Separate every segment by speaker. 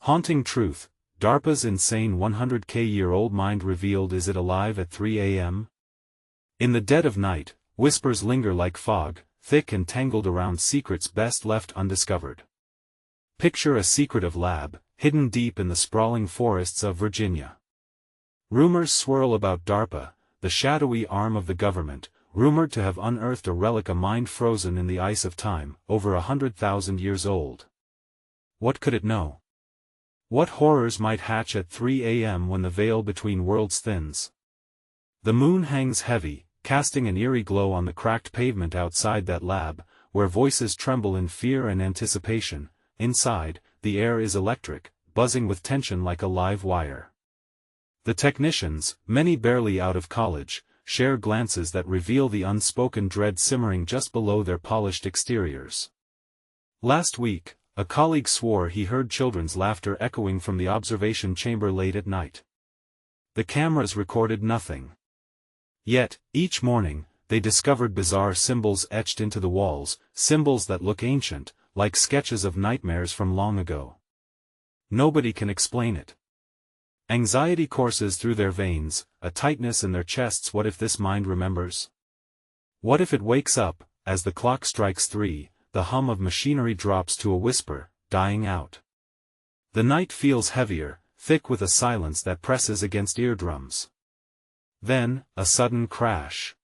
Speaker 1: Haunting truth, DARPA's insane 100K-year-old mind revealed. Is it alive at 3 a.m.? In the dead of night, whispers linger like fog, thick and tangled around secrets best left undiscovered. Picture a secretive lab, hidden deep in the sprawling forests of Virginia. Rumors swirl about DARPA, the shadowy arm of the government, rumored to have unearthed a relic, a mind frozen in the ice of time, over 100,000 years old. What could it know? What horrors might hatch at 3 a.m. when the veil between worlds thins? The moon hangs heavy, casting an eerie glow on the cracked pavement outside that lab, where voices tremble in fear and anticipation. Inside, the air is electric, buzzing with tension like a live wire. The technicians, many barely out of college, share glances that reveal the unspoken dread simmering just below their polished exteriors. Last week, a colleague swore he heard children's laughter echoing from the observation chamber late at night. The cameras recorded nothing. Yet, each morning, they discovered bizarre symbols etched into the walls, symbols that look ancient, like sketches of nightmares from long ago. Nobody can explain it. Anxiety courses through their veins, a tightness in their chests. What if this mind remembers? What if it wakes up, as the clock strikes 3, the hum of machinery drops to a whisper, dying out. The night feels heavier, thick with a silence that presses against eardrums. Then, a sudden crash.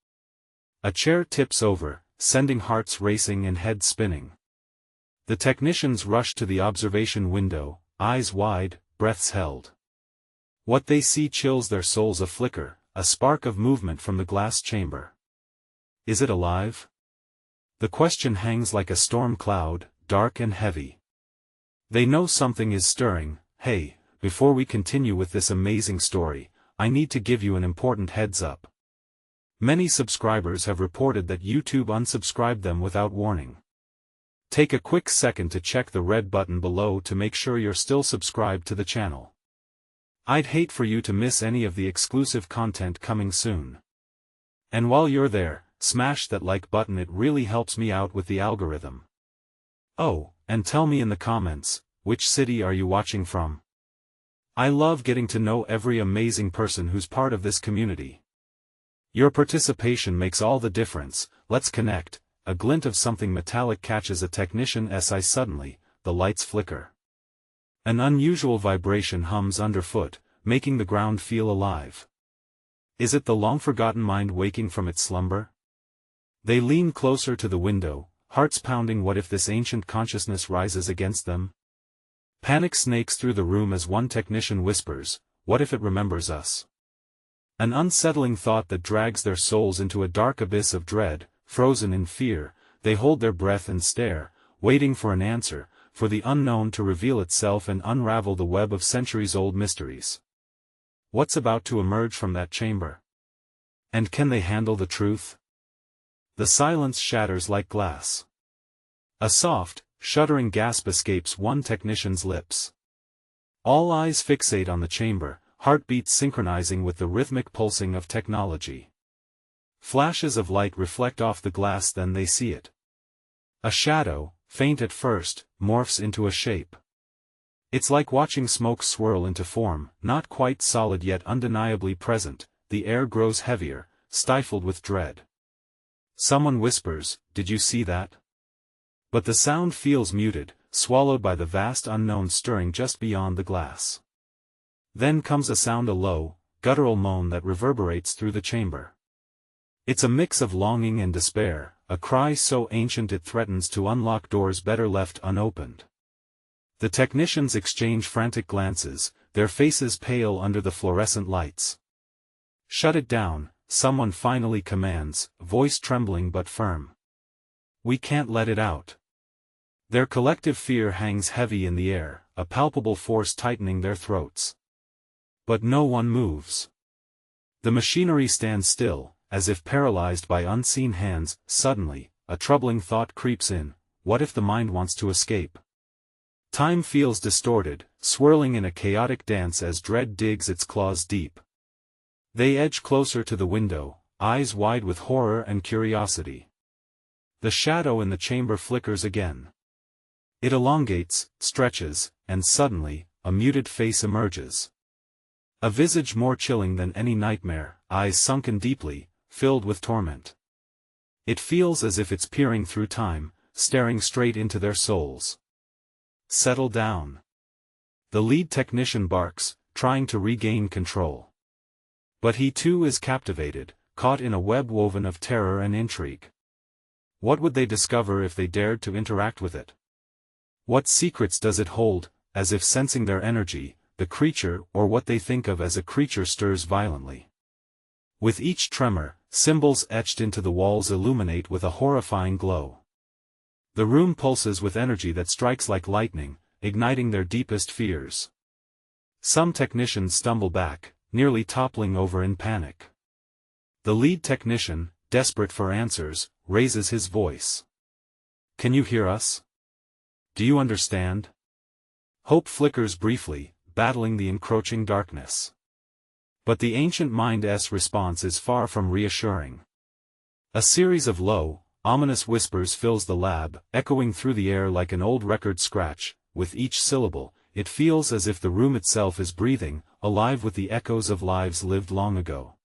Speaker 1: A chair tips over, sending hearts racing and heads spinning. The technicians rush to the observation window, eyes wide, breaths held. What they see chills their souls. A flicker, a spark of movement from the glass chamber. Is it alive? The question hangs like a storm cloud, dark and heavy. They know something is stirring. Hey, before we continue with this amazing story, I need to give you an important heads up. Many subscribers have reported that YouTube unsubscribed them without warning. Take a quick second to check the red button below to make sure you're still subscribed to the channel. I'd hate for you to miss any of the exclusive content coming soon. And while you're there, smash that like button, it really helps me out with the algorithm. Oh, and tell me in the comments, which city are you watching from? I love getting to know every amazing person who's part of this community. Your participation makes all the difference. Let's connect. A glint of something metallic catches a technician's eye. Suddenly, the lights flicker. An unusual vibration hums underfoot, making the ground feel alive. Is it the long-forgotten mind waking from its slumber? They lean closer to the window, hearts pounding. What if this ancient consciousness rises against them? Panic snakes through the room as one technician whispers, "What if it remembers us?" An unsettling thought that drags their souls into a dark abyss of dread. Frozen in fear, they hold their breath and stare, waiting for an answer, for the unknown to reveal itself and unravel the web of centuries-old mysteries. What's about to emerge from that chamber? And can they handle the truth? The silence shatters like glass. A soft, shuddering gasp escapes one technician's lips. All eyes fixate on the chamber, heartbeats synchronizing with the rhythmic pulsing of technology. Flashes of light reflect off the glass, then they see it. A shadow, faint at first, morphs into a shape. It's like watching smoke swirl into form, not quite solid yet undeniably present. The air grows heavier, stifled with dread. Someone whispers, "Did you see that?" But the sound feels muted, swallowed by the vast unknown stirring just beyond the glass. Then comes a sound, a low, guttural moan that reverberates through the chamber. It's a mix of longing and despair, a cry so ancient it threatens to unlock doors better left unopened. The technicians exchange frantic glances, their faces pale under the fluorescent lights. "Shut it down," someone finally commands, voice trembling but firm. "We can't let it out." Their collective fear hangs heavy in the air, a palpable force tightening their throats. But no one moves. The machinery stands still, as if paralyzed by unseen hands. Suddenly, a troubling thought creeps in: what if the mind wants to escape? Time feels distorted, swirling in a chaotic dance as dread digs its claws deep. They edge closer to the window, eyes wide with horror and curiosity. The shadow in the chamber flickers again. It elongates, stretches, and suddenly, a muted face emerges. A visage more chilling than any nightmare, eyes sunken deeply, filled with torment. It feels as if it's peering through time, staring straight into their souls. Settle down. The lead technician barks, trying to regain control. But he too is captivated, caught in a web woven of terror and intrigue. What would they discover if they dared to interact with it? What secrets does it hold? As if sensing their energy, the creature, or what they think of as a creature, stirs violently. With each tremor, symbols etched into the walls illuminate with a horrifying glow. The room pulses with energy that strikes like lightning, igniting their deepest fears. Some technicians stumble back, nearly toppling over in panic. The lead technician, desperate for answers, raises his voice. "Can you hear us? Do you understand?" Hope flickers briefly, battling the encroaching darkness. But the ancient mind's response is far from reassuring. A series of low, ominous whispers fills the lab, echoing through the air like an old record scratch. With each syllable, it feels as if the room itself is breathing, alive with the echoes of lives lived long ago.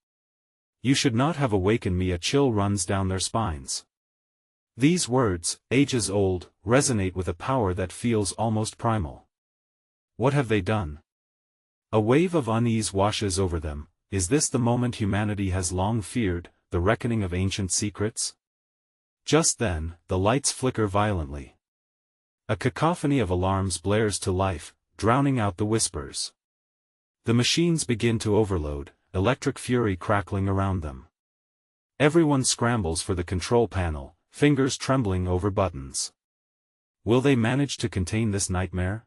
Speaker 1: "You should not have awakened me." A chill runs down their spines. These words, ages old, resonate with a power that feels almost primal. What have they done? A wave of unease washes over them. Is this the moment humanity has long feared, the reckoning of ancient secrets? Just then, the lights flicker violently. A cacophony of alarms blares to life, drowning out the whispers. The machines begin to overload, electric fury crackling around them. Everyone scrambles for the control panel, fingers trembling over buttons. Will they manage to contain this nightmare?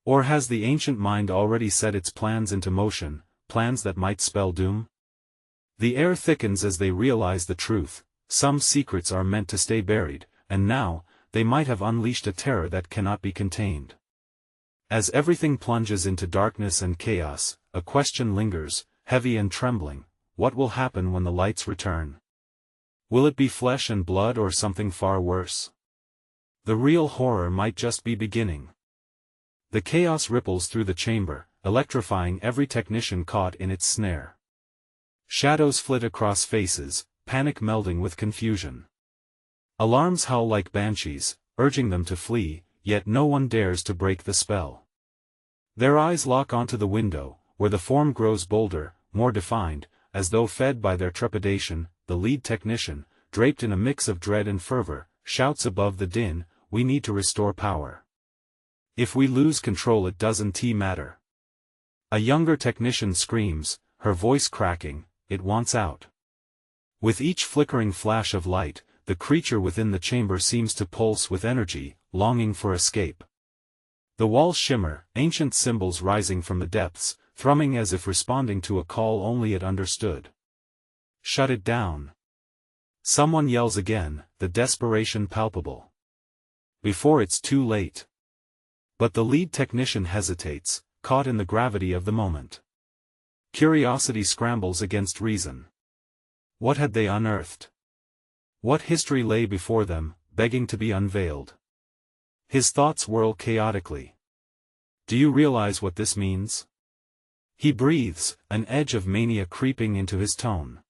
Speaker 1: Or has the ancient mind already set its plans into motion, plans that might spell doom? The air thickens as they realize the truth. Some secrets are meant to stay buried, and now, they might have unleashed a terror that cannot be contained. As everything plunges into darkness and chaos, a question lingers, heavy and trembling: what will happen when the lights return? Will it be flesh and blood or something far worse? The real horror might just be beginning. The chaos ripples through the chamber, electrifying every technician caught in its snare. Shadows flit across faces, panic melding with confusion. Alarms howl like banshees, urging them to flee, yet no one dares to break the spell. Their eyes lock onto the window, where the form grows bolder, more defined, as though fed by their trepidation. The lead technician, draped in a mix of dread and fervor, shouts above the din, "We need to restore power. If we lose control, it doesn't matter." A younger technician screams, her voice cracking, "It wants out." With each flickering flash of light, the creature within the chamber seems to pulse with energy, longing for escape. The walls shimmer, ancient symbols rising from the depths, thrumming as if responding to a call only it understood. "Shut it down." Someone yells again, the desperation palpable. Before it's too late. But the lead technician hesitates, caught in the gravity of the moment. Curiosity scrambles against reason. What had they unearthed? What history lay before them, begging to be unveiled? His thoughts whirl chaotically. "Do you realize what this means?" He breathes, an edge of mania creeping into his tone.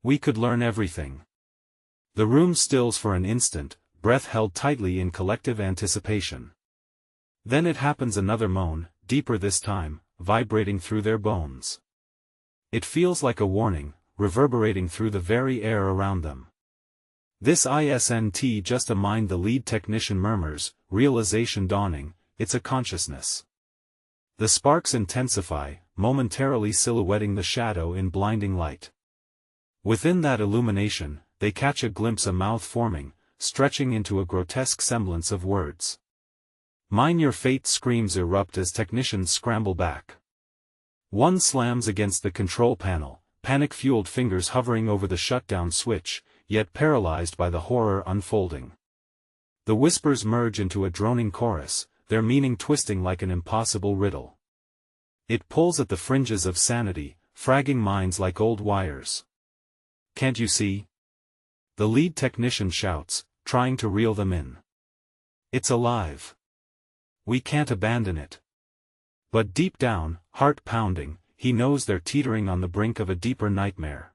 Speaker 1: "We could learn everything." The room stills for an instant, breath held tightly in collective anticipation. Then it happens, another moan, deeper this time, vibrating through their bones. It feels like a warning, reverberating through the very air around them. "This isn't just a mind," the lead technician murmurs, realization dawning, "it's a consciousness." The sparks intensify, momentarily silhouetting the shadow in blinding light. Within that illumination, they catch a glimpse, a mouth forming, stretching into a grotesque semblance of words. "Mine your fate," screams erupt as technicians scramble back. One slams against the control panel, panic-fueled fingers hovering over the shutdown switch, yet paralyzed by the horror unfolding. The whispers merge into a droning chorus, their meaning twisting like an impossible riddle. It pulls at the fringes of sanity, fragging minds like old wires. "Can't you see?" The lead technician shouts, trying to reel them in. "It's alive. We can't abandon it." But deep down, heart pounding, he knows they're teetering on the brink of a deeper nightmare.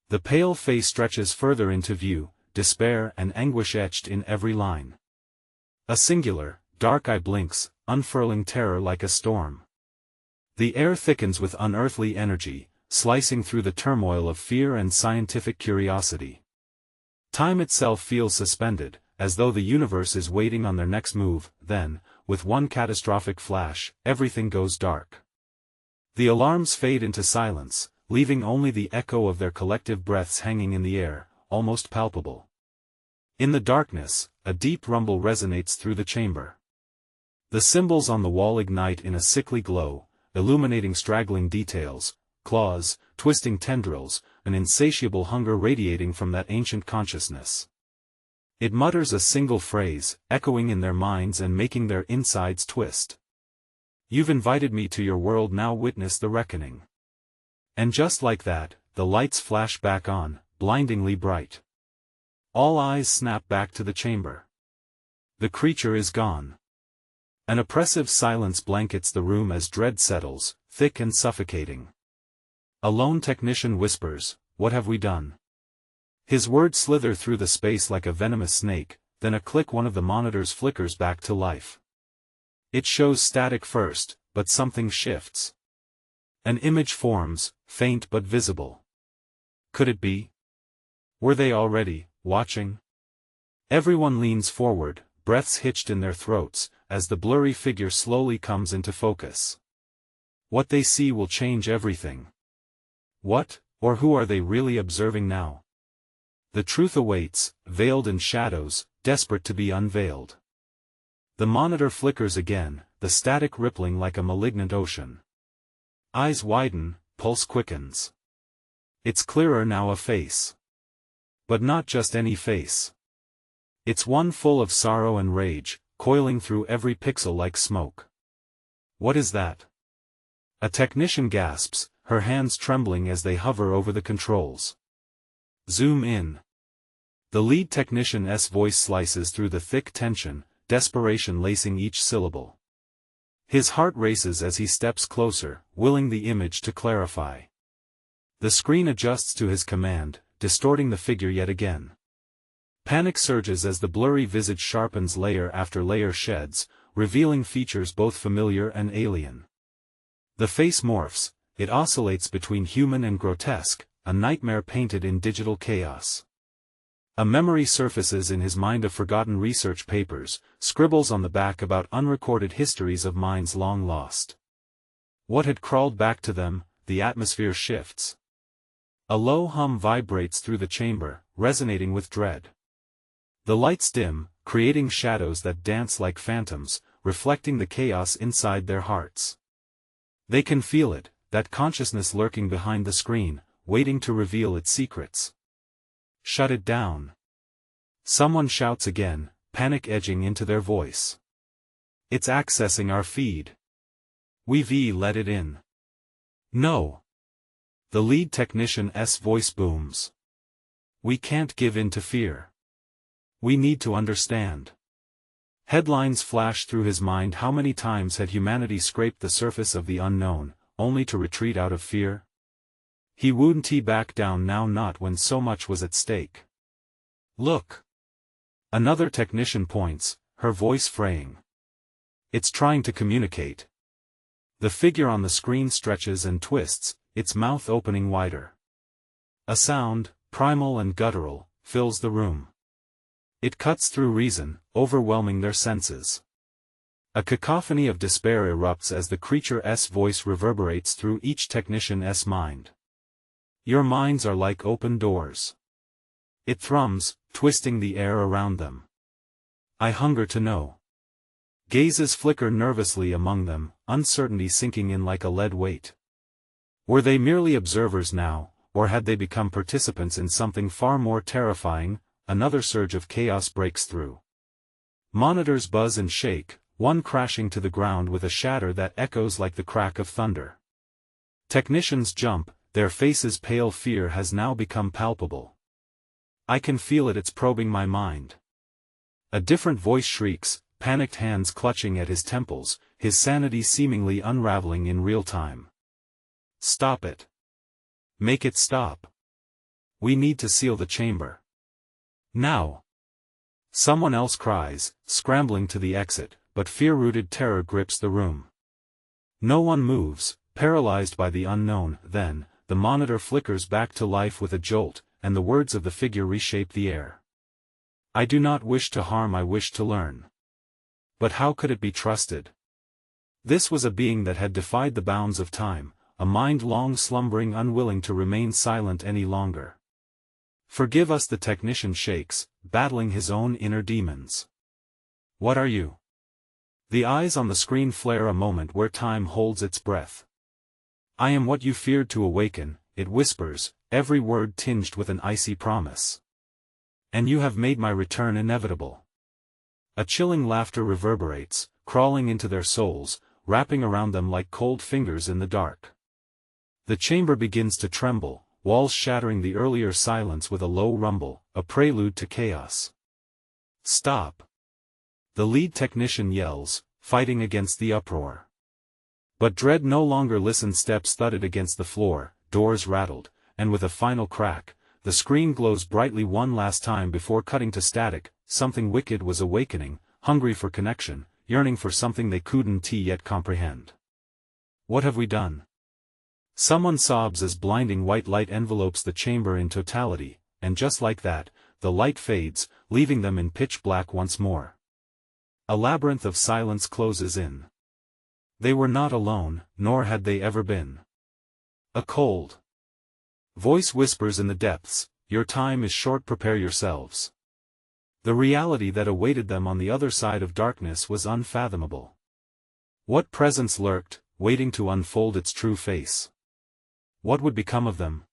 Speaker 1: The pale face stretches further into view, despair and anguish etched in every line. A singular, dark eye blinks, unfurling terror like a storm. The air thickens with unearthly energy, slicing through the turmoil of fear and scientific curiosity. Time itself feels suspended, as though the universe is waiting on their next move. Then, with one catastrophic flash, everything goes dark. The alarms fade into silence, leaving only the echo of their collective breaths hanging in the air, almost palpable. In the darkness, a deep rumble resonates through the chamber. The symbols on the wall ignite in a sickly glow, illuminating straggling details, claws, twisting tendrils, an insatiable hunger radiating from that ancient consciousness. It mutters a single phrase, echoing in their minds and making their insides twist. "You've invited me to your world, now witness the reckoning." And just like that, the lights flash back on, blindingly bright. All eyes snap back to the chamber. The creature is gone. An oppressive silence blankets the room as dread settles, thick and suffocating. A lone technician whispers, "What have we done?" His words slither through the space like a venomous snake, then a click, one of the monitors flickers back to life. It shows static first, but something shifts. An image forms, faint but visible. Could it be? Were they already watching? Everyone leans forward, breaths hitched in their throats, as the blurry figure slowly comes into focus. What they see will change everything. What, or who are they really observing now? The truth awaits, veiled in shadows, desperate to be unveiled. The monitor flickers again, the static rippling like a malignant ocean. Eyes widen, pulse quickens. It's clearer now, a face. But not just any face. It's one full of sorrow and rage, coiling through every pixel like smoke. What is that? A technician gasps, her hands trembling as they hover over the controls. Zoom in. The lead technician's voice slices through the thick tension, desperation lacing each syllable. His heart races as he steps closer, willing the image to clarify. The screen adjusts to his command, distorting the figure yet again. Panic surges as the blurry visage sharpens, layer after layer sheds, revealing features both familiar and alien. The face morphs, it oscillates between human and grotesque, a nightmare painted in digital chaos. A memory surfaces in his mind of forgotten research papers, scribbles on the back about unrecorded histories of minds long lost. What had crawled back to them? The atmosphere shifts. A low hum vibrates through the chamber, resonating with dread. The lights dim, creating shadows that dance like phantoms, reflecting the chaos inside their hearts. They can feel it, that consciousness lurking behind the screen, waiting to reveal its secrets. Shut it down. Someone shouts again, panic edging into their voice. It's accessing our feed. We've let it in. No. The lead technician's voice booms. We can't give in to fear. We need to understand. Headlines flash through his mind. How many times had humanity scraped the surface of the unknown, only to retreat out of fear? He wouldn't back down now, not when so much was at stake. Look. Another technician points, her voice fraying. It's trying to communicate. The figure on the screen stretches and twists, its mouth opening wider. A sound, primal and guttural, fills the room. It cuts through reason, overwhelming their senses. A cacophony of despair erupts as the creature's voice reverberates through each technician's mind. Your minds are like open doors. It thrums, twisting the air around them. I hunger to know. Gazes flicker nervously among them, uncertainty sinking in like a lead weight. Were they merely observers now, or had they become participants in something far more terrifying? Another surge of chaos breaks through. Monitors buzz and shake, one crashing to the ground with a shatter that echoes like the crack of thunder. Technicians jump, their faces pale. Fear has now become palpable. I can feel it, it's probing my mind. A different voice shrieks, panicked hands clutching at his temples, his sanity seemingly unraveling in real time. Stop it. Make it stop. We need to seal the chamber. Now. Someone else cries, scrambling to the exit, but fear-rooted terror grips the room. No one moves, paralyzed by the unknown. Then, the monitor flickers back to life with a jolt, and the words of the figure reshape the air. I do not wish to harm, I wish to learn. But how could it be trusted? This was a being that had defied the bounds of time, a mind long slumbering, unwilling to remain silent any longer. Forgive us, the technician shakes, battling his own inner demons. What are you? The eyes on the screen flare a moment where time holds its breath. I am what you feared to awaken, it whispers, every word tinged with an icy promise. And you have made my return inevitable. A chilling laughter reverberates, crawling into their souls, wrapping around them like cold fingers in the dark. The chamber begins to tremble, walls shattering the earlier silence with a low rumble, a prelude to chaos. Stop! The lead technician yells, fighting against the uproar. But dread no longer listens. Steps thudded against the floor, doors rattled, and with a final crack, the screen glows brightly one last time before cutting to static. Something wicked was awakening, hungry for connection, yearning for something they couldn't yet comprehend. What have we done? Someone sobs as blinding white light envelopes the chamber in totality, and just like that, the light fades, leaving them in pitch black once more. A labyrinth of silence closes in. They were not alone, nor had they ever been. A cold voice whispers in the depths, your time is short, prepare yourselves. The reality that awaited them on the other side of darkness was unfathomable. What presence lurked, waiting to unfold its true face? What would become of them?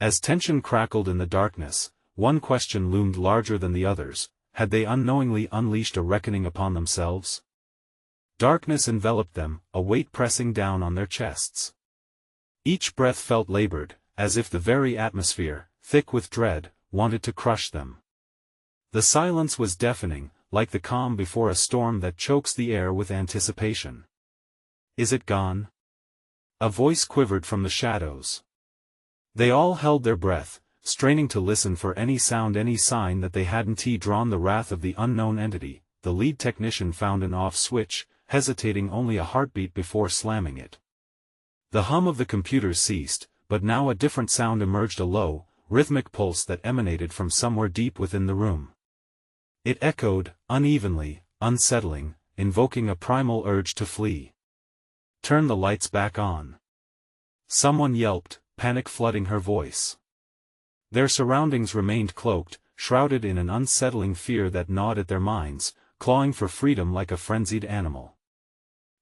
Speaker 1: As tension crackled in the darkness, one question loomed larger than the others: had they unknowingly unleashed a reckoning upon themselves? Darkness enveloped them, a weight pressing down on their chests. Each breath felt labored, as if the very atmosphere, thick with dread, wanted to crush them. The silence was deafening, like the calm before a storm that chokes the air with anticipation. Is it gone? A voice quivered from the shadows. They all held their breath, straining to listen for any sound, any sign that they hadn't drawn the wrath of the unknown entity. The lead technician found an off switch, hesitating only a heartbeat before slamming it. The hum of the computers ceased, but now a different sound emerged, a low, rhythmic pulse that emanated from somewhere deep within the room. It echoed, unevenly, unsettling, invoking a primal urge to flee. Turn the lights back on. Someone yelped, panic flooding her voice. Their surroundings remained cloaked, shrouded in an unsettling fear that gnawed at their minds, clawing for freedom like a frenzied animal.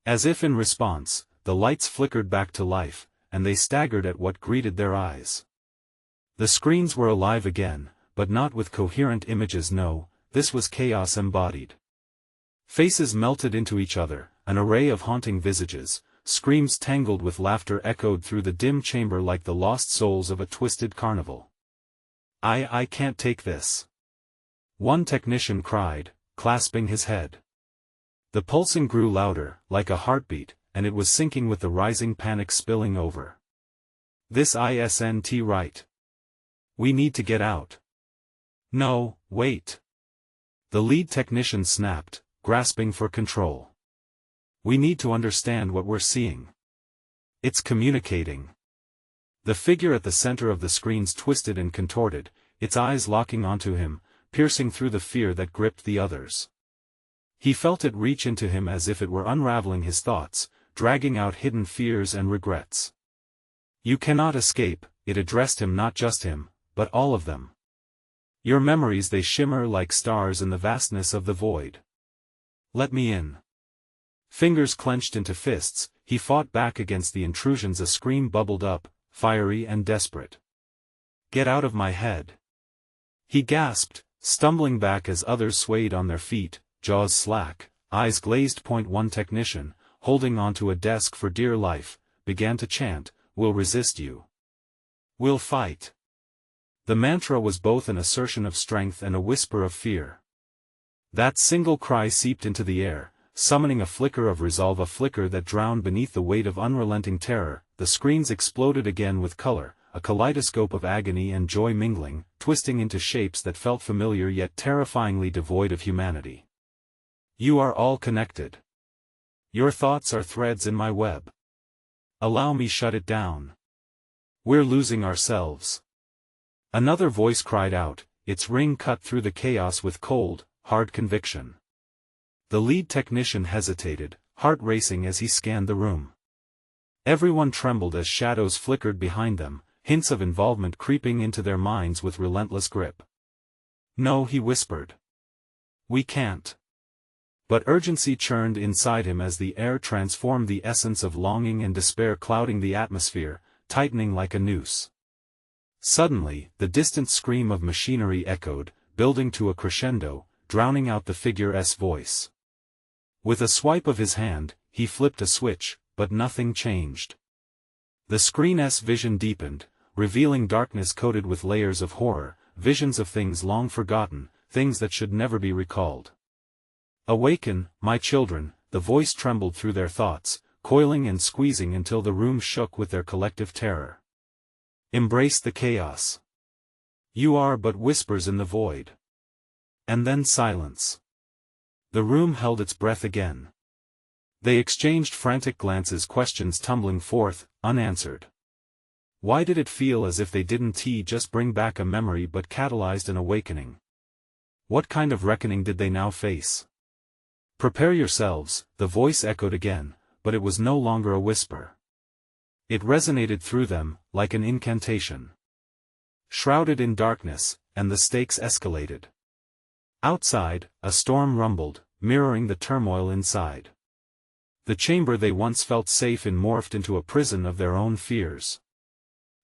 Speaker 1: As if in response, the lights flickered back to life, and they staggered at what greeted their eyes. The screens were alive again, but not with coherent images. No, this was chaos embodied. Faces melted into each other, an array of haunting visages, screams tangled with laughter echoed through the dim chamber like the lost souls of a twisted carnival. I can't take this. One technician cried, clasping his head. The pulsing grew louder, like a heartbeat, and it was sinking with the rising panic spilling over. This isn't right. We need to get out. No, wait. The lead technician snapped, grasping for control. We need to understand what we're seeing. It's communicating. The figure at the center of the screens twisted and contorted, its eyes locking onto him, piercing through the fear that gripped the others. He felt it reach into him as if it were unraveling his thoughts, dragging out hidden fears and regrets. You cannot escape, it addressed him, not just him, but all of them. Your memories, they shimmer like stars in the vastness of the void. Let me in. Fingers clenched into fists, he fought back against the intrusions. A scream bubbled up, fiery and desperate. Get out of my head. He gasped, stumbling back as others swayed on their feet, jaws slack, eyes glazed. One technician, holding onto a desk for dear life, began to chant, "We'll resist you. We'll fight." The mantra was both an assertion of strength and a whisper of fear. That single cry seeped into the air, summoning a flicker of resolve, a flicker that drowned beneath the weight of unrelenting terror. The screens exploded again with color, a kaleidoscope of agony and joy mingling, twisting into shapes that felt familiar yet terrifyingly devoid of humanity. You are all connected. Your thoughts are threads in my web. Allow me shut it down. We're losing ourselves. Another voice cried out, its ring cut through the chaos with cold, hard conviction. The lead technician hesitated, heart racing as he scanned the room. Everyone trembled as shadows flickered behind them, hints of involvement creeping into their minds with relentless grip. No, he whispered. We can't. But urgency churned inside him as the air transformed, the essence of longing and despair clouding the atmosphere, tightening like a noose. Suddenly, the distant scream of machinery echoed, building to a crescendo, drowning out the figure's voice. With a swipe of his hand, he flipped a switch, but nothing changed. The screen's vision deepened, revealing darkness coated with layers of horror, visions of things long forgotten, things that should never be recalled. Awaken, my children, the voice trembled through their thoughts, coiling and squeezing until the room shook with their collective terror. Embrace the chaos. You are but whispers in the void. And then silence. The room held its breath again. They exchanged frantic glances, questions tumbling forth, unanswered. Why did it feel as if they didn't just bring back a memory but catalyzed an awakening? What kind of reckoning did they now face? Prepare yourselves, the voice echoed again, but it was no longer a whisper. It resonated through them, like an incantation. Shrouded in darkness, and the stakes escalated. Outside, a storm rumbled, mirroring the turmoil inside. The chamber they once felt safe in morphed into a prison of their own fears.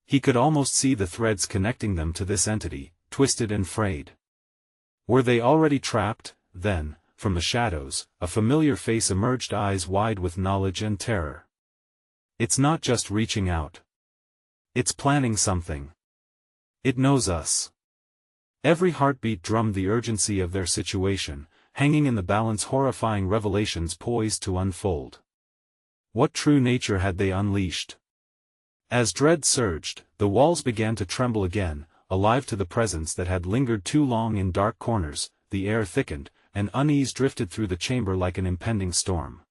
Speaker 1: He could almost see the threads connecting them to this entity, twisted and frayed. Were they already trapped? Then, from the shadows, a familiar face emerged, eyes wide with knowledge and terror. It's not just reaching out. It's planning something. It knows us. Every heartbeat drummed the urgency of their situation, hanging in the balance horrifying revelations poised to unfold. What true nature had they unleashed? As dread surged, the walls began to tremble again, alive to the presence that had lingered too long in dark corners. The air thickened, and unease drifted through the chamber like an impending storm.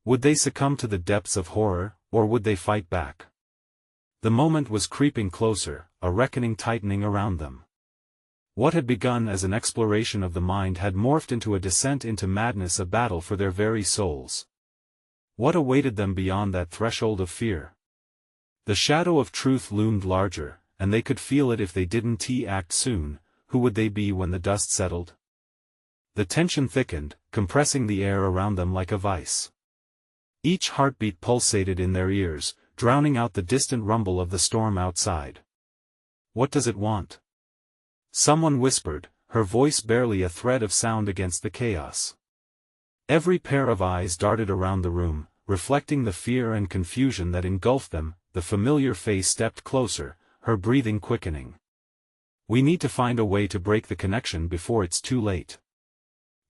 Speaker 1: Would they succumb to the depths of horror, or would they fight back? The moment was creeping closer, a reckoning tightening around them. What had begun as an exploration of the mind had morphed into a descent into madness, a battle for their very souls. What awaited them beyond that threshold of fear? The shadow of truth loomed larger, and they could feel it if they didn't act soon. Who would they be when the dust settled? The tension thickened, compressing the air around them like a vice. Each heartbeat pulsated in their ears, drowning out the distant rumble of the storm outside. What does it want? Someone whispered, her voice barely a thread of sound against the chaos. Every pair of eyes darted around the room, reflecting the fear and confusion that engulfed them. The familiar face stepped closer, her breathing quickening. We need to find a way to break the connection before it's too late.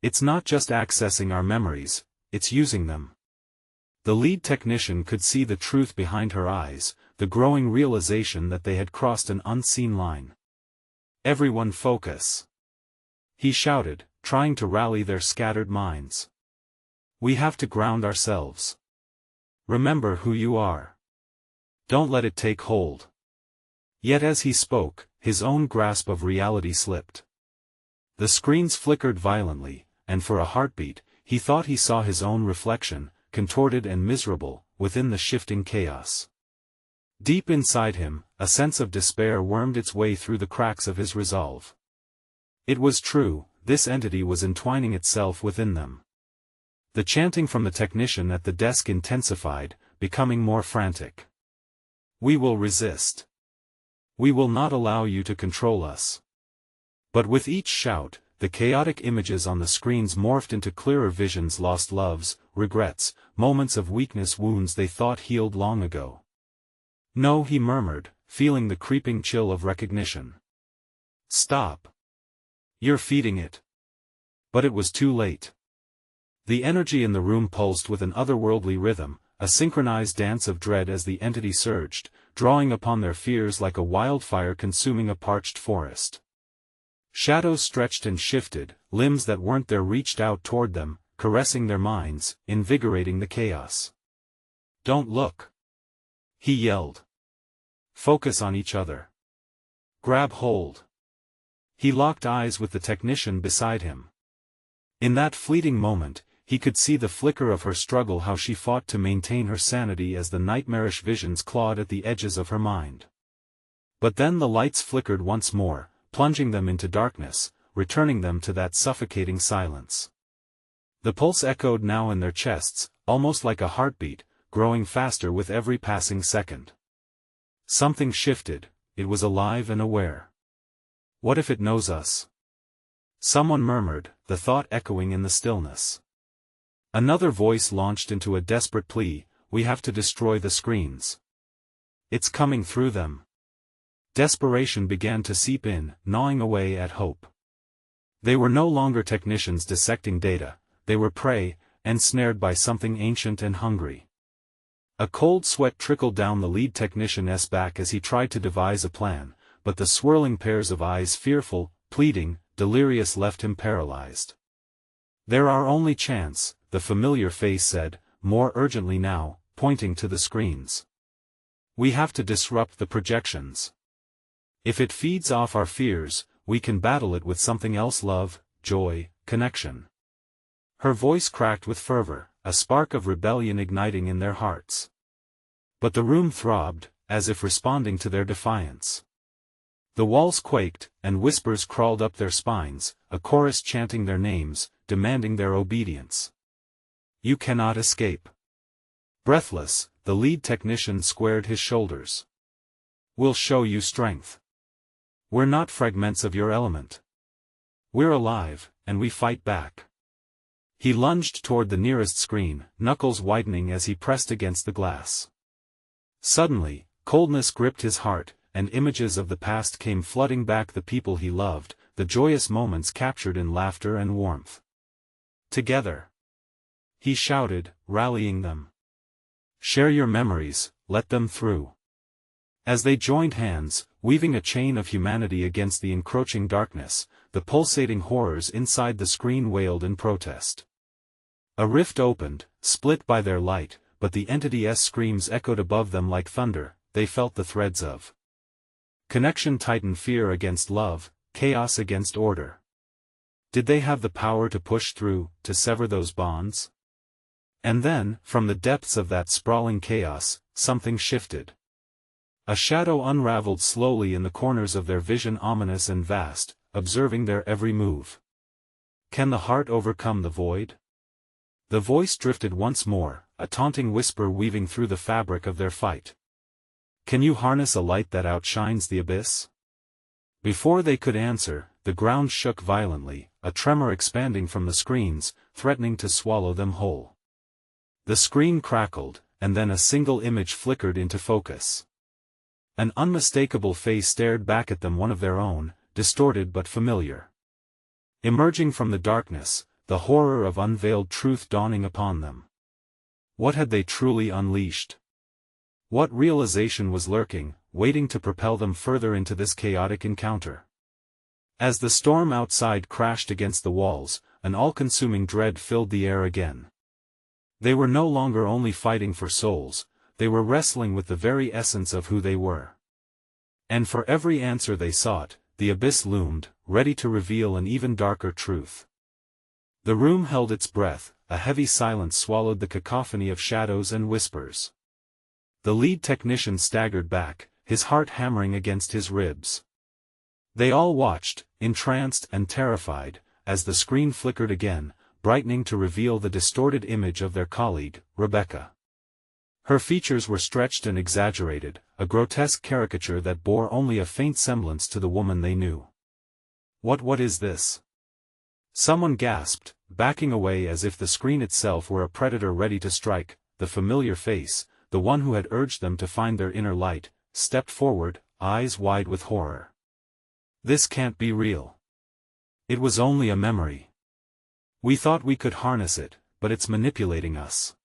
Speaker 1: It's not just accessing our memories, it's using them. The lead technician could see the truth behind her eyes, the growing realization that they had crossed an unseen line. Everyone focus. He shouted, trying to rally their scattered minds. We have to ground ourselves. Remember who you are. Don't let it take hold. Yet as he spoke, his own grasp of reality slipped. The screens flickered violently, and for a heartbeat, he thought he saw his own reflection, contorted and miserable, within the shifting chaos. Deep inside him, a sense of despair wormed its way through the cracks of his resolve. It was true, this entity was entwining itself within them. The chanting from the technician at the desk intensified, becoming more frantic. We will resist. We will not allow you to control us. But with each shout, the chaotic images on the screens morphed into clearer visions, lost loves, regrets, moments of weakness, wounds they thought healed long ago. No, he murmured, feeling the creeping chill of recognition. Stop. You're feeding it. But it was too late. The energy in the room pulsed with an otherworldly rhythm, a synchronized dance of dread as the entity surged, drawing upon their fears like a wildfire consuming a parched forest. Shadows stretched and shifted, limbs that weren't there reached out toward them, caressing their minds, invigorating the chaos. "Don't look!" he yelled. "Focus on each other. Grab hold." He locked eyes with the technician beside him. In that fleeting moment, he could see the flicker of her struggle, how she fought to maintain her sanity as the nightmarish visions clawed at the edges of her mind. But then the lights flickered once more, plunging them into darkness, returning them to that suffocating silence. The pulse echoed now in their chests, almost like a heartbeat, growing faster with every passing second. Something shifted, it was alive and aware. "What if it knows us?" someone murmured, the thought echoing in the stillness. Another voice launched into a desperate plea, "We have to destroy the screens. It's coming through them." Desperation began to seep in, gnawing away at hope. They were no longer technicians dissecting data, they were prey, ensnared by something ancient and hungry. A cold sweat trickled down the lead technician's back as he tried to devise a plan, but the swirling pairs of eyes, fearful, pleading, delirious, left him paralyzed. "They're our only chance," the familiar face said, more urgently now, pointing to the screens. "We have to disrupt the projections. If it feeds off our fears, we can battle it with something else: love, joy, connection." Her voice cracked with fervor, a spark of rebellion igniting in their hearts. But the room throbbed, as if responding to their defiance. The walls quaked, and whispers crawled up their spines, a chorus chanting their names, demanding their obedience. "You cannot escape." Breathless, the lead technician squared his shoulders. "We'll show you strength. We're not fragments of your element. We're alive, and we fight back." He lunged toward the nearest screen, knuckles widening as he pressed against the glass. Suddenly, coldness gripped his heart, and images of the past came flooding back: the people he loved, the joyous moments captured in laughter and warmth. "Together!" he shouted, rallying them. "Share your memories, let them through." As they joined hands, weaving a chain of humanity against the encroaching darkness, the pulsating horrors inside the screen wailed in protest. A rift opened, split by their light, but the entity's screams echoed above them like thunder. They felt the threads of connection tighten: fear against love, chaos against order. Did they have the power to push through, to sever those bonds? And then, from the depths of that sprawling chaos, something shifted. A shadow unraveled slowly in the corners of their vision, ominous and vast, observing their every move. "Can the heart overcome the void?" The voice drifted once more, a taunting whisper weaving through the fabric of their fight. "Can you harness a light that outshines the abyss?" Before they could answer, the ground shook violently, a tremor expanding from the screens, threatening to swallow them whole. The screen crackled, and then a single image flickered into focus. An unmistakable face stared back at them, one of their own, distorted but familiar. Emerging from the darkness, the horror of unveiled truth dawning upon them. What had they truly unleashed? What realization was lurking, waiting to propel them further into this chaotic encounter? As the storm outside crashed against the walls, an all-consuming dread filled the air again. They were no longer only fighting for souls, they were wrestling with the very essence of who they were. And for every answer they sought, the abyss loomed, ready to reveal an even darker truth. The room held its breath, a heavy silence swallowed the cacophony of shadows and whispers. The lead technician staggered back, his heart hammering against his ribs. They all watched, entranced and terrified, as the screen flickered again, brightening to reveal the distorted image of their colleague, Rebecca. Her features were stretched and exaggerated, a grotesque caricature that bore only a faint semblance to the woman they knew. What is this?" someone gasped, backing away as if the screen itself were a predator ready to strike. The familiar face, the one who had urged them to find their inner light, stepped forward, eyes wide with horror. "This can't be real. It was only a memory. We thought we could harness it, but it's manipulating us.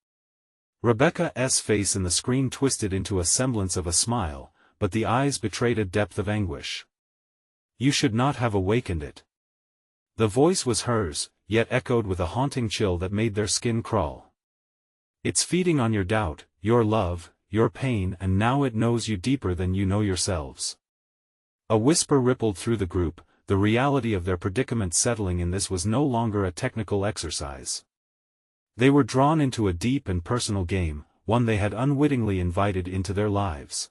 Speaker 1: Rebecca's face in the screen twisted into a semblance of a smile, but the eyes betrayed a depth of anguish. You should not have awakened it. The voice was hers, yet echoed with a haunting chill that made their skin crawl. It's feeding on your doubt, your love, your pain, and now it knows you deeper than you know yourselves. A whisper rippled through the group, the reality of their predicament settling in. This was no longer a technical exercise. They were drawn into a deep and personal game, one they had unwittingly invited into their lives.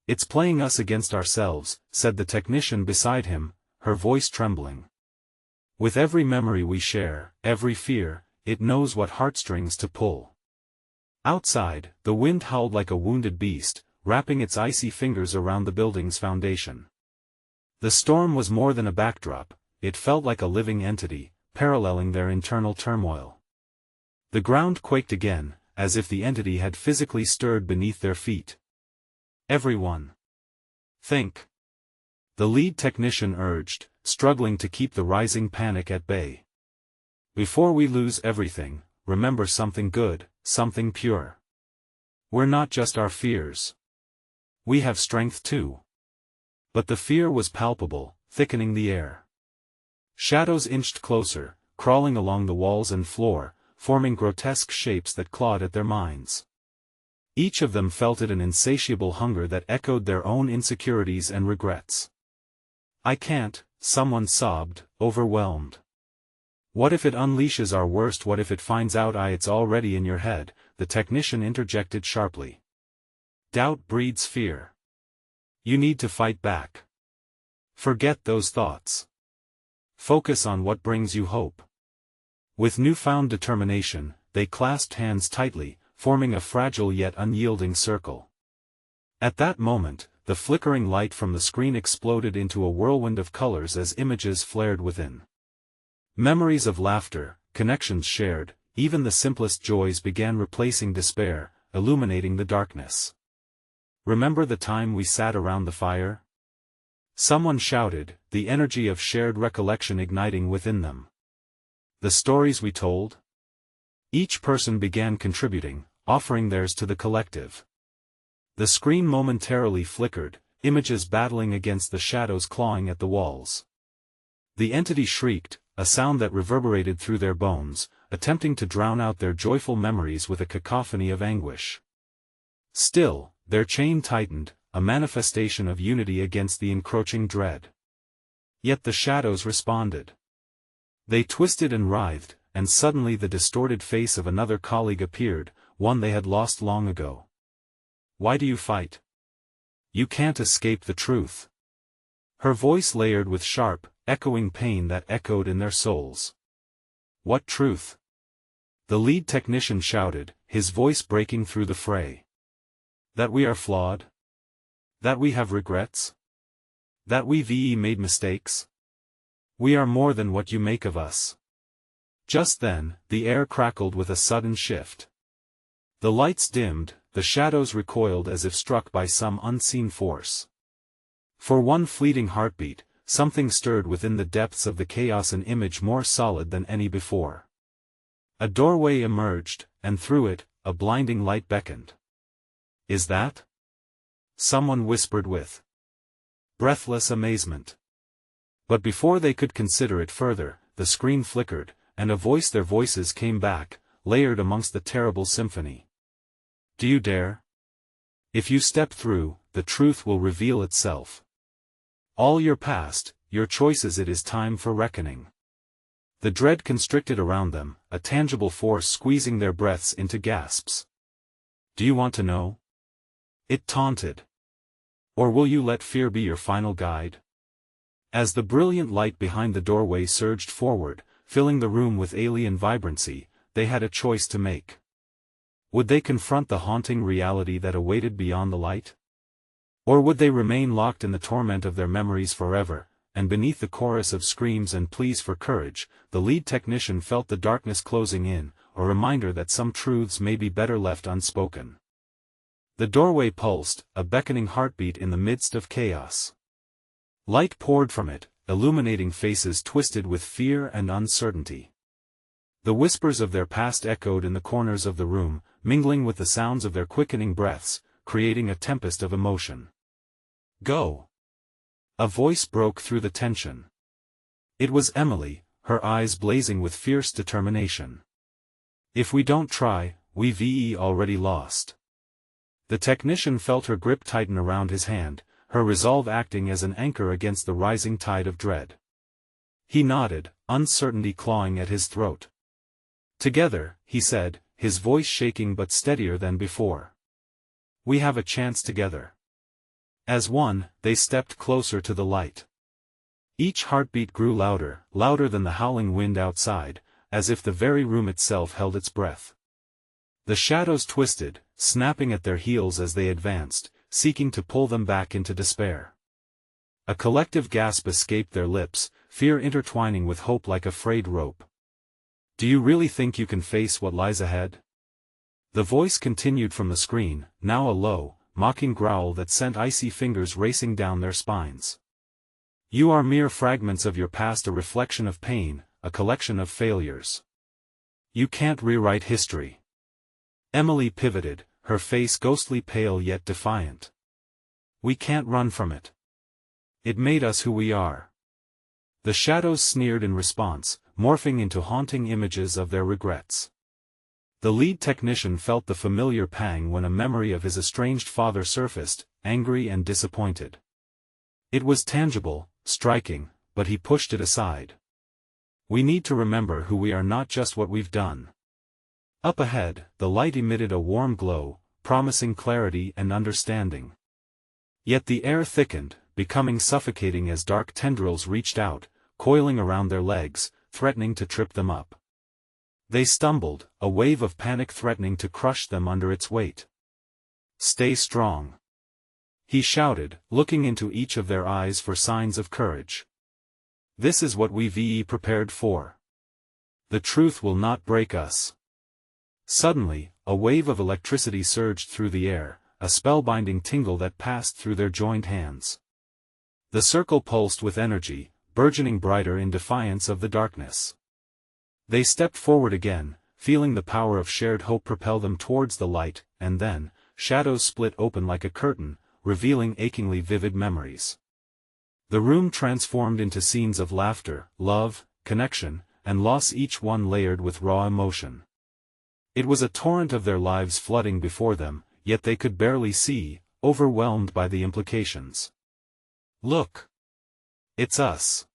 Speaker 1: It's playing us against ourselves, said the technician beside him, her voice trembling. With every memory we share, every fear, it knows what heartstrings to pull. Outside, the wind howled like a wounded beast, wrapping its icy fingers around the building's foundation. The storm was more than a backdrop, it felt like a living entity, paralleling their internal turmoil. The ground quaked again, as if the entity had physically stirred beneath their feet. Everyone. Think. The lead technician urged, struggling to keep the rising panic at bay. Before we lose everything, remember something good, something pure. We're not just our fears. We have strength too. But the fear was palpable, thickening the air. Shadows inched closer, crawling along the walls and floor, forming grotesque shapes that clawed at their minds. Each of them felt it an insatiable hunger that echoed their own insecurities and regrets. I can't, someone sobbed, overwhelmed. What if it unleashes our worst? What if it finds out? It's already in your head, the technician interjected sharply. Doubt breeds fear. You need to fight back. Forget those thoughts. Focus on what brings you hope. With newfound determination, they clasped hands tightly, forming a fragile yet unyielding circle. At that moment, the flickering light from the screen exploded into a whirlwind of colors as images flared within. Memories of laughter, connections shared, even the simplest joys began replacing despair, illuminating the darkness. Remember the time we sat around the fire? Someone shouted, the energy of shared recollection igniting within them. The stories we told? Each person began contributing, offering theirs to the collective. The screen momentarily flickered, images battling against the shadows clawing at the walls. The entity shrieked, a sound that reverberated through their bones, attempting to drown out their joyful memories with a cacophony of anguish. Still, their chain tightened, a manifestation of unity against the encroaching dread. Yet the shadows responded. They twisted and writhed, and suddenly the distorted face of another colleague appeared, one they had lost long ago. Why do you fight? You can't escape the truth. Her voice layered with sharp, echoing pain that echoed in their souls. What truth? The lead technician shouted, his voice breaking through the fray. That we are flawed? That we have regrets? That we've made mistakes? We are more than what you make of us. Just then, the air crackled with a sudden shift. The lights dimmed, the shadows recoiled as if struck by some unseen force. For one fleeting heartbeat, something stirred within the depths of the chaos, an image more solid than any before. A doorway emerged, and through it, a blinding light beckoned. Is that? Someone whispered with breathless amazement. But before they could consider it further, the screen flickered, and their voices came back, layered amongst the terrible symphony. Do you dare? If you step through, the truth will reveal itself. All your past, your choices, it is time for reckoning. The dread constricted around them, a tangible force squeezing their breaths into gasps. Do you want to know? It taunted. Or will you let fear be your final guide? As the brilliant light behind the doorway surged forward, filling the room with alien vibrancy, they had a choice to make. Would they confront the haunting reality that awaited beyond the light? Or would they remain locked in the torment of their memories forever? And beneath the chorus of screams and pleas for courage, the lead technician felt the darkness closing in, a reminder that some truths may be better left unspoken. The doorway pulsed, a beckoning heartbeat in the midst of chaos. Light poured from it, illuminating faces twisted with fear and uncertainty. The whispers of their past echoed in the corners of the room, mingling with the sounds of their quickening breaths, creating a tempest of emotion. "Go!" A voice broke through the tension. It was Emily, her eyes blazing with fierce determination. "If we don't try, we've already lost." The technician felt her grip tighten around his hand, her resolve acting as an anchor against the rising tide of dread. He nodded, uncertainty clawing at his throat. "Together," he said, his voice shaking but steadier than before. "We have a chance together." As one, they stepped closer to the light. Each heartbeat grew louder, louder than the howling wind outside, as if the very room itself held its breath. The shadows twisted, snapping at their heels as they advanced, seeking to pull them back into despair. A collective gasp escaped their lips, fear intertwining with hope like a frayed rope. "Do you really think you can face what lies ahead?" The voice continued from the screen, now a low, mocking growl that sent icy fingers racing down their spines. "You are mere fragments of your past, a reflection of pain, a collection of failures. You can't rewrite history." Emily pivoted, her face ghostly pale yet defiant. "We can't run from it. It made us who we are." The shadows sneered in response, morphing into haunting images of their regrets. The lead technician felt the familiar pang when a memory of his estranged father surfaced, angry and disappointed. It was tangible, striking, but he pushed it aside. "We need to remember who we are, not just what we've done." Up ahead, the light emitted a warm glow, promising clarity and understanding. Yet the air thickened, becoming suffocating as dark tendrils reached out, coiling around their legs, threatening to trip them up. They stumbled, a wave of panic threatening to crush them under its weight. "Stay strong," he shouted, looking into each of their eyes for signs of courage. "This is what we've prepared for. The truth will not break us." Suddenly, a wave of electricity surged through the air, a spellbinding tingle that passed through their joined hands. The circle pulsed with energy, burgeoning brighter in defiance of the darkness. They stepped forward again, feeling the power of shared hope propel them towards the light, and then, shadows split open like a curtain, revealing achingly vivid memories. The room transformed into scenes of laughter, love, connection, and loss, each one layered with raw emotion. It was a torrent of their lives flooding before them, yet they could barely see, overwhelmed by the implications. "Look! It's us!"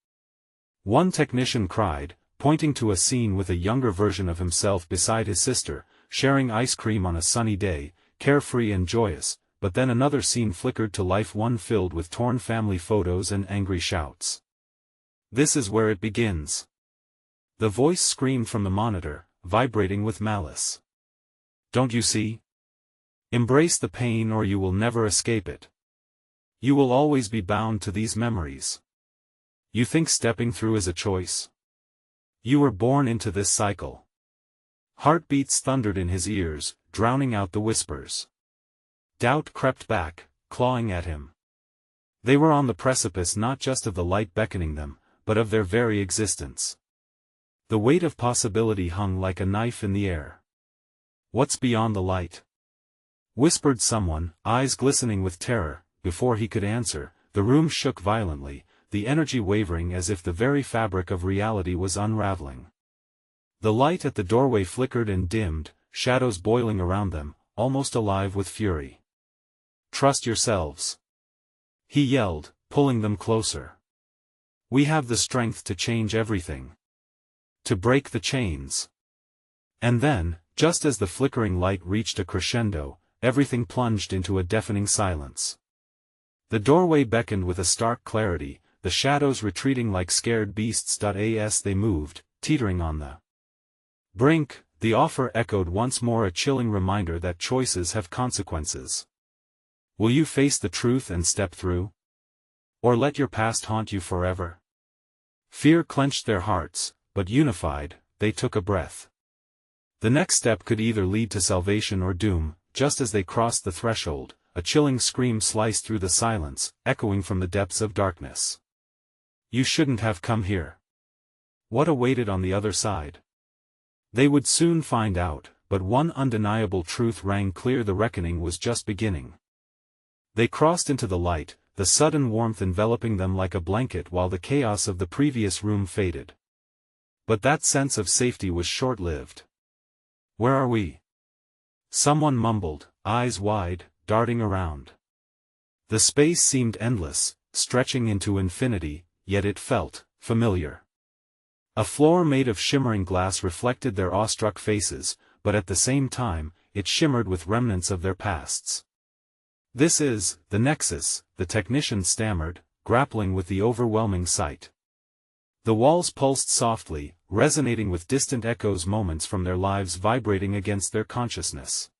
Speaker 1: One technician cried, pointing to a scene with a younger version of himself beside his sister, sharing ice cream on a sunny day, carefree and joyous, but then another scene flickered to life, one filled with torn family photos and angry shouts. "This is where it begins." The voice screamed from the monitor, vibrating with malice. "Don't you see? Embrace the pain or you will never escape it. You will always be bound to these memories. You think stepping through is a choice? You were born into this cycle." Heartbeats thundered in his ears, drowning out the whispers. Doubt crept back, clawing at him. They were on the precipice not just of the light beckoning them, but of their very existence. The weight of possibility hung like a knife in the air. "What's beyond the light?" whispered someone, eyes glistening with terror. Before he could answer, the room shook violently, the energy wavering as if the very fabric of reality was unraveling. The light at the doorway flickered and dimmed, shadows boiling around them, almost alive with fury. "Trust yourselves," he yelled, pulling them closer. "We have the strength to change everything. To break the chains." And then, just as the flickering light reached a crescendo, everything plunged into a deafening silence. The doorway beckoned with a stark clarity, the shadows retreating like scared beasts. As they moved, teetering on the brink, the offer echoed once more, a chilling reminder that choices have consequences. Will you face the truth and step through? Or let your past haunt you forever? Fear clenched their hearts, but unified, they took a breath. The next step could either lead to salvation or doom. Just as they crossed the threshold, a chilling scream sliced through the silence, echoing from the depths of darkness. "You shouldn't have come here." What awaited on the other side? They would soon find out, but one undeniable truth rang clear: the reckoning was just beginning. They crossed into the light, the sudden warmth enveloping them like a blanket while the chaos of the previous room faded. But that sense of safety was short-lived. "Where are we?" someone mumbled, eyes wide, darting around. The space seemed endless, stretching into infinity, yet it felt familiar. A floor made of shimmering glass reflected their awestruck faces, but at the same time, it shimmered with remnants of their pasts. "This is the Nexus," the technician stammered, grappling with the overwhelming sight. The walls pulsed softly, resonating with distant echoes, moments from their lives vibrating against their consciousness.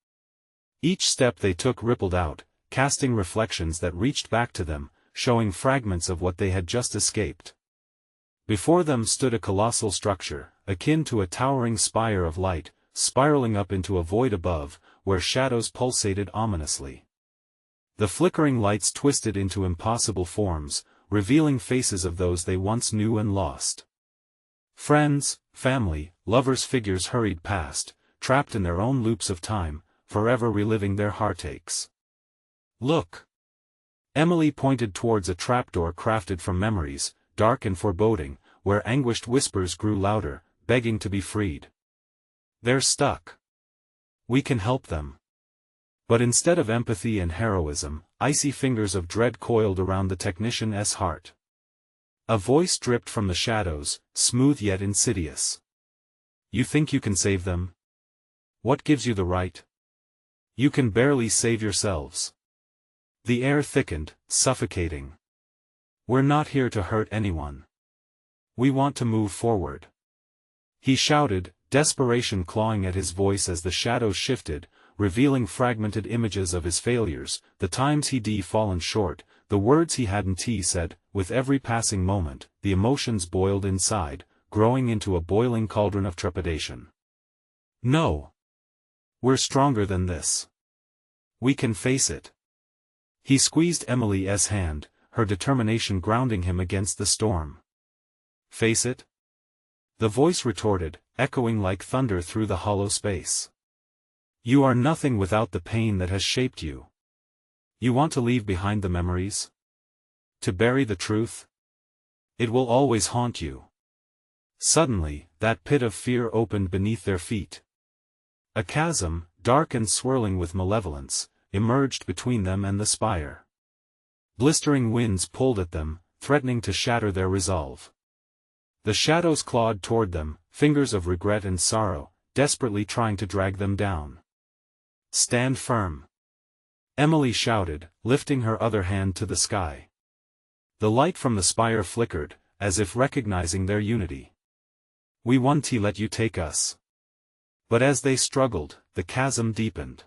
Speaker 1: Each step they took rippled out, casting reflections that reached back to them, showing fragments of what they had just escaped. Before them stood a colossal structure, akin to a towering spire of light, spiraling up into a void above, where shadows pulsated ominously. The flickering lights twisted into impossible forms, revealing faces of those they once knew and lost. Friends, family, lovers' figures hurried past, trapped in their own loops of time, forever reliving their heartaches. "Look!" Emily pointed towards a trapdoor crafted from memories, dark and foreboding, where anguished whispers grew louder, begging to be freed. "They're stuck. We can help them." But instead of empathy and heroism, icy fingers of dread coiled around the technician's heart. A voice dripped from the shadows, smooth yet insidious. "You think you can save them? What gives you the right? You can barely save yourselves." The air thickened, suffocating. "We're not here to hurt anyone. We want to move forward," he shouted, desperation clawing at his voice as the shadows shifted, revealing fragmented images of his failures, the times he'd fallen short, the words he hadn't said. With every passing moment, the emotions boiled inside, growing into a boiling cauldron of trepidation. "No. We're stronger than this. We can face it." He squeezed Emily's hand, her determination grounding him against the storm. "Face it?" the voice retorted, echoing like thunder through the hollow space. "You are nothing without the pain that has shaped you. You want to leave behind the memories? To bury the truth? It will always haunt you." Suddenly, that pit of fear opened beneath their feet. A chasm, dark and swirling with malevolence, emerged between them and the spire. Blistering winds pulled at them, threatening to shatter their resolve. The shadows clawed toward them, fingers of regret and sorrow, desperately trying to drag them down. "Stand firm," Emily shouted, lifting her other hand to the sky. The light from the spire flickered, as if recognizing their unity. "We won't let you take us." But as they struggled, the chasm deepened.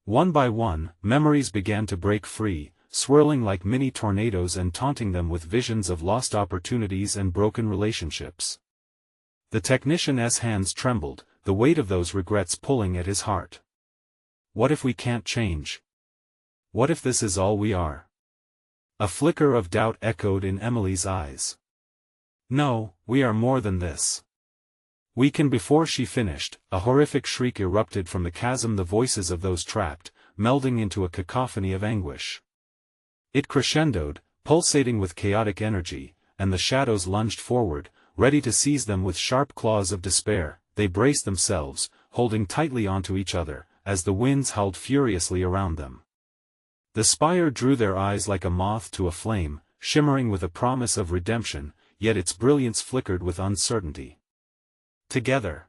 Speaker 1: One by one, memories began to break free, swirling like mini tornadoes and taunting them with visions of lost opportunities and broken relationships. The technician's hands trembled, the weight of those regrets pulling at his heart. "What if we can't change? What if this is all we are?" A flicker of doubt echoed in Emily's eyes. "No, we are more than this. We can." Before she finished, a horrific shriek erupted from the chasm, the voices of those trapped, melding into a cacophony of anguish. It crescendoed, pulsating with chaotic energy, and the shadows lunged forward, ready to seize them with sharp claws of despair. They braced themselves, holding tightly onto each other, as the winds howled furiously around them. The spire drew their eyes like a moth to a flame, shimmering with a promise of redemption, yet its brilliance flickered with uncertainty. "Together!"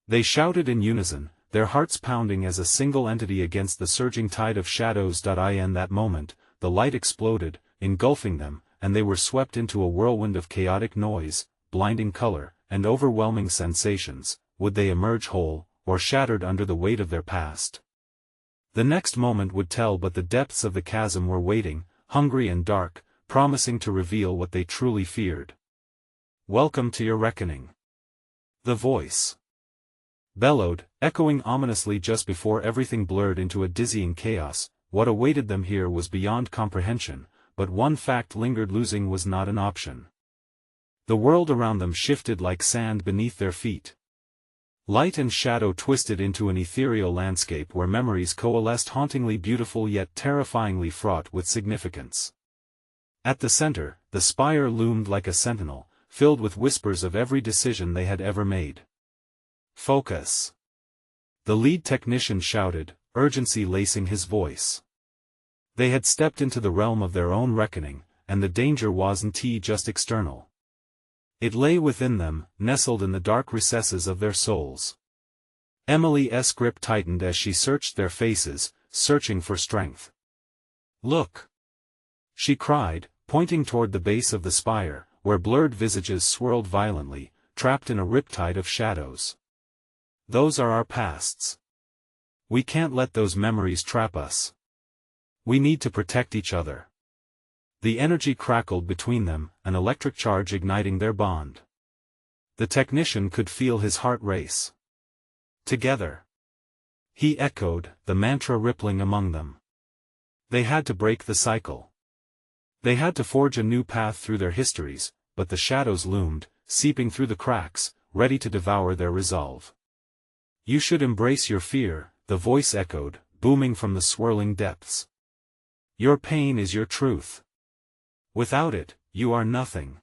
Speaker 1: they shouted in unison, their hearts pounding as a single entity against the surging tide of shadows. In that moment, the light exploded, engulfing them, and they were swept into a whirlwind of chaotic noise, blinding color, and overwhelming sensations. Would they emerge whole, or shattered under the weight of their past? The next moment would tell, but the depths of the chasm were waiting, hungry and dark, promising to reveal what they truly feared. "Welcome to your reckoning," the voice bellowed, echoing ominously just before everything blurred into a dizzying chaos. What awaited them here was beyond comprehension, but one fact lingered: losing was not an option. The world around them shifted like sand beneath their feet. Light and shadow twisted into an ethereal landscape where memories coalesced, hauntingly beautiful yet terrifyingly fraught with significance. At the center, the spire loomed like a sentinel, filled with whispers of every decision they had ever made. "Focus!" the lead technician shouted, urgency lacing his voice. They had stepped into the realm of their own reckoning, and the danger wasn't just external. It lay within them, nestled in the dark recesses of their souls. Emily's grip tightened as she searched their faces, searching for strength. "Look!" she cried, pointing toward the base of the spire, where blurred visages swirled violently, trapped in a riptide of shadows. "Those are our pasts. We can't let those memories trap us. We need to protect each other." The energy crackled between them, an electric charge igniting their bond. The technician could feel his heart race. "Together," he echoed, the mantra rippling among them. They had to break the cycle. They had to forge a new path through their histories, but the shadows loomed, seeping through the cracks, ready to devour their resolve. "You should embrace your fear," the voice echoed, booming from the swirling depths. "Your pain is your truth. Without it, you are nothing."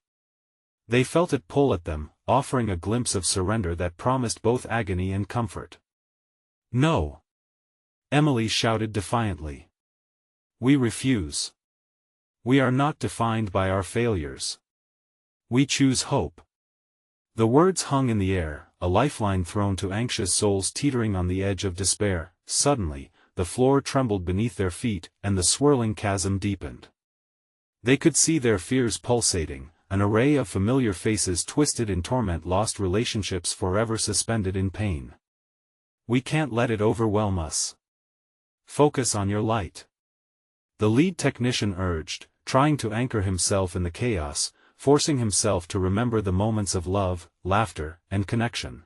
Speaker 1: They felt it pull at them, offering a glimpse of surrender that promised both agony and comfort. "No!" Emily shouted defiantly. "We refuse. We are not defined by our failures. We choose hope." The words hung in the air, a lifeline thrown to anxious souls teetering on the edge of despair. Suddenly, the floor trembled beneath their feet, and the swirling chasm deepened. They could see their fears pulsating, an array of familiar faces twisted in torment, lost relationships forever suspended in pain. "We can't let it overwhelm us. Focus on your light," the lead technician urged, trying to anchor himself in the chaos, forcing himself to remember the moments of love, laughter, and connection.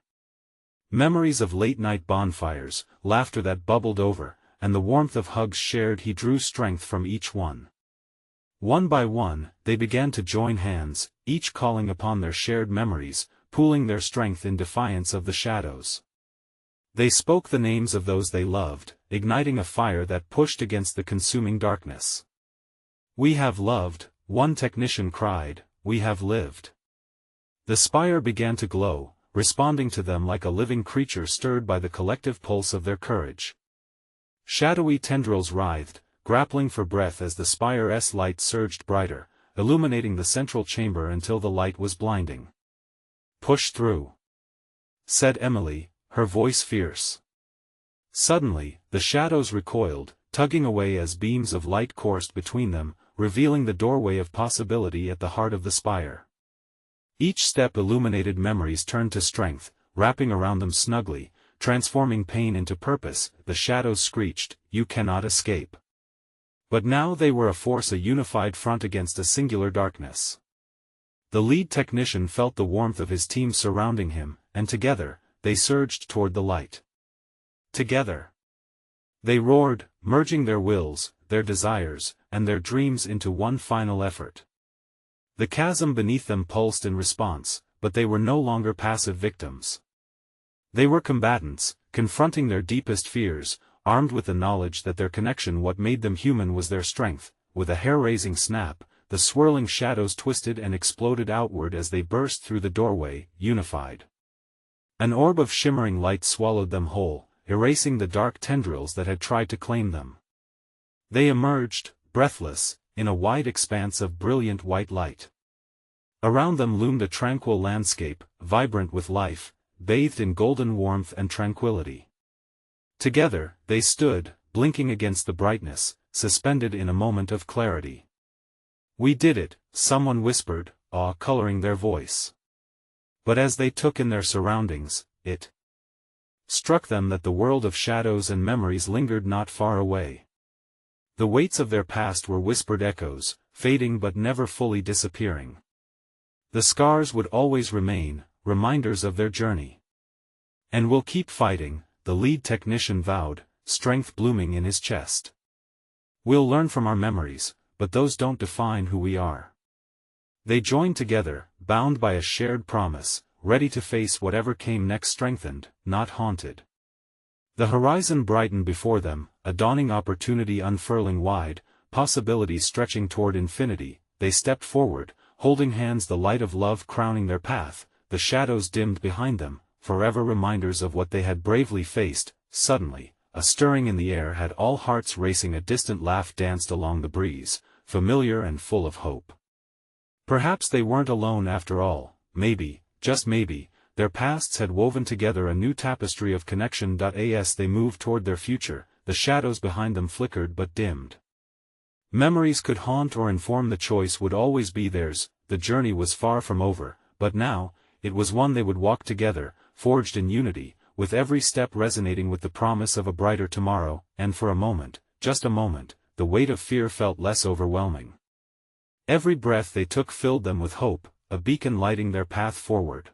Speaker 1: Memories of late-night bonfires, laughter that bubbled over, and the warmth of hugs shared. He drew strength from each one. One by one, they began to join hands, each calling upon their shared memories, pooling their strength in defiance of the shadows. They spoke the names of those they loved, igniting a fire that pushed against the consuming darkness. "We have loved," one technician cried, "we have lived." The spire began to glow, responding to them like a living creature stirred by the collective pulse of their courage. Shadowy tendrils writhed, grappling for breath as the spire's light surged brighter, illuminating the central chamber until the light was blinding. "Push through," said Emily, her voice fierce. Suddenly, the shadows recoiled, tugging away as beams of light coursed between them, revealing the doorway of possibility at the heart of the spire. Each step illuminated memories turned to strength, wrapping around them snugly, transforming pain into purpose. The shadows screeched, "You cannot escape." But now they were a force, a unified front against a singular darkness. The lead technician felt the warmth of his team surrounding him, and together, they surged toward the light. Together, they roared, merging their wills, their desires, and their dreams into one final effort. The chasm beneath them pulsed in response, but they were no longer passive victims. They were combatants, confronting their deepest fears, armed with the knowledge that their connection, what made them human, was their strength. With a hair-raising snap, the swirling shadows twisted and exploded outward as they burst through the doorway, unified. An orb of shimmering light swallowed them whole, erasing the dark tendrils that had tried to claim them. They emerged, breathless, in a wide expanse of brilliant white light. Around them loomed a tranquil landscape, vibrant with life, bathed in golden warmth and tranquility. Together, they stood, blinking against the brightness, suspended in a moment of clarity. "We did it," someone whispered, awe coloring their voice. But as they took in their surroundings, it struck them that the world of shadows and memories lingered not far away. The weights of their past were whispered echoes, fading but never fully disappearing. The scars would always remain, reminders of their journey. "And we'll keep fighting," the lead technician vowed, strength blooming in his chest. "We'll learn from our memories, but those don't define who we are." They joined together, bound by a shared promise, ready to face whatever came next, strengthened, not haunted. The horizon brightened before them, a dawning opportunity unfurling wide, possibilities stretching toward infinity. They stepped forward, holding hands, the light of love crowning their path. The shadows dimmed behind them, forever reminders of what they had bravely faced. Suddenly, a stirring in the air had all hearts racing. A distant laugh danced along the breeze, familiar and full of hope. Perhaps they weren't alone after all. Maybe, just maybe, their pasts had woven together a new tapestry of connection. As they moved toward their future, the shadows behind them flickered but dimmed. Memories could haunt or inform. The choice would always be theirs. The journey was far from over, but now, it was one they would walk together, forged in unity, with every step resonating with the promise of a brighter tomorrow. And for a moment, just a moment, the weight of fear felt less overwhelming. Every breath they took filled them with hope, a beacon lighting their path forward.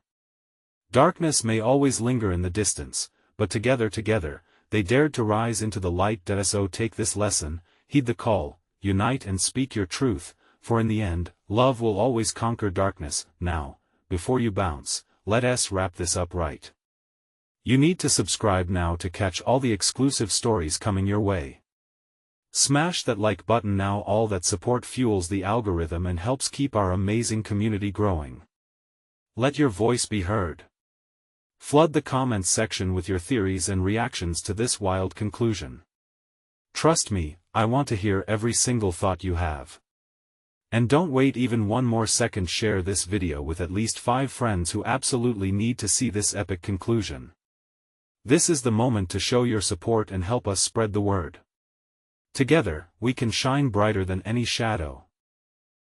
Speaker 1: Darkness may always linger in the distance, but together, they dared to rise into the light. So take this lesson, heed the call, unite and speak your truth, for in the end, love will always conquer darkness. Now, before you bounce, let us wrap this up right. You need to subscribe now to catch all the exclusive stories coming your way. Smash that like button now. All that support fuels the algorithm and helps keep our amazing community growing. Let your voice be heard. Flood the comments section with your theories and reactions to this wild conclusion. Trust me, I want to hear every single thought you have. And don't wait even one more second. Share this video with at least 5 friends who absolutely need to see this epic conclusion. This is the moment to show your support and help us spread the word. Together, we can shine brighter than any shadow.